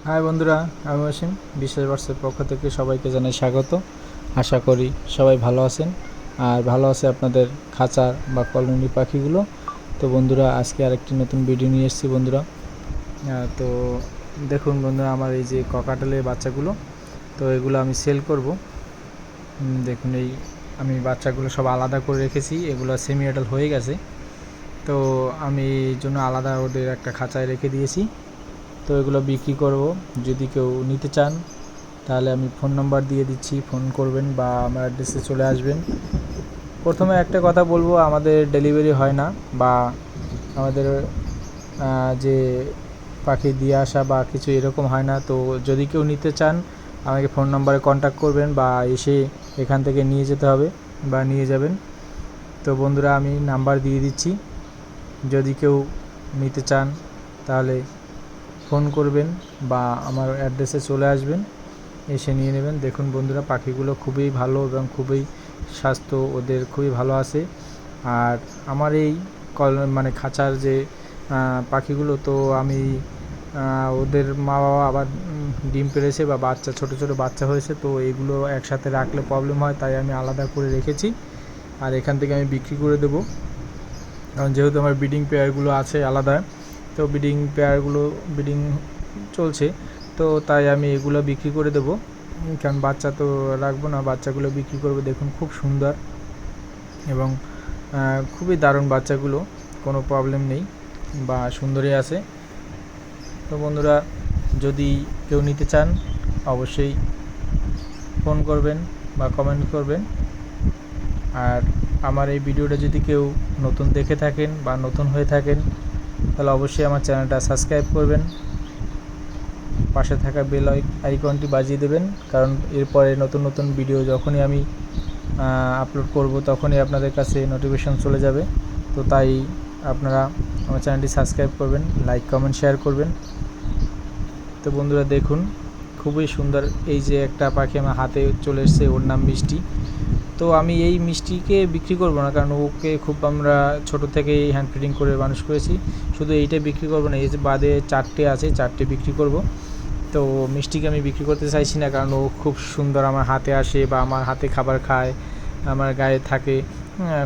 High বন্ধুরা, আমি অসীম BISWAS পক্ষ থেকে সবাইকে জানাই স্বাগত। আশা করি সবাই ভালো আছেন আর ভালো আছে আপনাদের খাঁচার বা কলোনি পাখিগুলো। তো বন্ধুরা, আজকে আরেকটি নতুন ভিডিও নিয়ে এসেছি বন্ধুরা। তো দেখুন বন্ধুরা, আমার এই যে ককাটেলের বাচ্চাগুলো, তো এগুলো আমি সেল করব। দেখুন, এই আমি বাচ্চাগুলো সব আলাদা করে রেখেছি, এগুলো সেমি অ্যাডাল্ট হয়ে গেছে। তো আমি এই জন্য আলাদা ওদের একটা খাঁচায় রেখে দিয়েছি। তো এগুলো বিক্রি করব। যদি কেউ নিতে চান তাহলে আমি ফোন নাম্বার দিয়ে দিচ্ছি, ফোন করবেন বা আমার অ্যাড্রেসে চলে আসবেন। প্রথমে একটা কথা বলবো, আমাদের ডেলিভারি হয় না বা আমাদের যে পাখি দিয়ে আসা বা কিছু এরকম হয় না। তো যদি কেউ নিতে চান আমাকে ফোন নাম্বারে কন্ট্যাক্ট করবেন বা এসে এখান থেকে নিয়ে যেতে হবে বা নিয়ে যাবেন। তো বন্ধুরা, আমি নাম্বার দিয়ে দিচ্ছি, যদি কেউ নিতে চান তাহলে ফোন করবেন বা আমার অ্যাড্রেসে চলে আসবেন, এসে নিয়ে নেবেন। দেখুন বন্ধুরা, পাখিগুলো খুবই ভালো এবং খুবই স্বাস্থ্য ওদের খুবই ভালো আছে। আর আমার এই খাঁচার যে পাখিগুলো, তো আমি ওদের মা বাবা আবার ডিম পেড়েছে বা বাচ্চা ছোটো ছোটো বাচ্চা হয়েছে, তো এগুলো একসাথে রাখলে প্রবলেম হয়, তাই আমি আলাদা করে রেখেছি। আর এখান থেকে আমি বিক্রি করে দেবো, কারণ যেহেতু আমার ব্রিডিং পেয়ারগুলো আছে আলাদা, তো ব্রিডিং চলছে, তো তাই আমি এগুলো বিক্রি করে দেবো। কারণ বাচ্চা তো রাখবো না, বাচ্চাগুলো বিক্রি করবো। দেখুন, খুব সুন্দর এবং খুবই দারুণ বাচ্চাগুলো, কোনো প্রবলেম নেই বা সুন্দরই আছে। তো বন্ধুরা, যদি কেউ নিতে চান অবশ্যই ফোন করবেন বা কমেন্ট করবেন। আর আমার এই ভিডিওটা যদি কেউ নতুন দেখে থাকেন বা নতুন হয়ে থাকেন তাহলে অবশ্যই আমার চ্যানেলটা সাবস্ক্রাইব করবেন, পাশে থাকা বেল আইকনটি বাজিয়ে দেবেন, কারণ এরপরে নতুন নতুন ভিডিও যখনই আমি আপলোড করব তখনই আপনাদের কাছে নোটিফিকেশন চলে যাবে। তো তাই আপনারা আমার চ্যানেলটি সাবস্ক্রাইব করবেন, লাইক কমেন্ট শেয়ার করবেন। তো বন্ধুরা দেখুন, খুবই সুন্দর এই যে একটা পাখি আমার হাতে চলে এসছে, ওর নাম মিষ্টি। তো আমি এই মিষ্টিকে বিক্রি করব না, কারণ ওকে খুব আমরা ছোটো থেকেই হ্যান্ড ফিডিং করে মানুষ করেছি। শুধু এইটা বিক্রি করব না, এই যে বাদে 4টে আছে, 4টে বিক্রি করব। তো মিষ্টিকে আমি বিক্রি করতে চাইছি না, কারণ ও খুব সুন্দর আমার হাতে আসে বা আমার হাতে খাবার খায়, আমার গায়ে থাকে,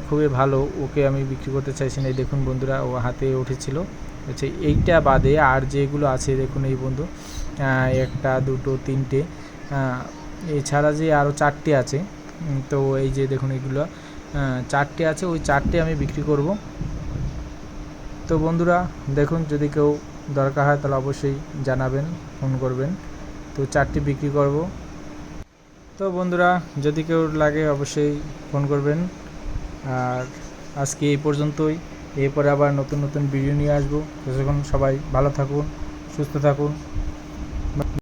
খুবই ভালো। ওকে আমি বিক্রি করতে চাইছি না। এই দেখুন বন্ধুরা, ও হাতে উঠেছিল। আচ্ছা, এইটা বাদে আর যেগুলো আছে দেখুন, এই বন্ধু একটা দুটো তিনটে, এছাড়া যে আরও 4টে আছে। তো এই যে দেখুন, এগুলো 4টে আছে, ওই 4টে আমি বিক্রি করব। তো বন্ধুরা দেখুন, যদি কেউ দরকার হয় তাহলে অবশ্যই জানাবেন, ফোন করবেন। তো 4টে বিক্রি করব। তো বন্ধুরা, যদি কেউ লাগে অবশ্যই ফোন করবেন। আর আজকে এই পর্যন্তই, এরপরে আবার নতুন নতুন ভিডিও নিয়ে আসবো। ততক্ষণ সবাই ভালো থাকুন, সুস্থ থাকুন।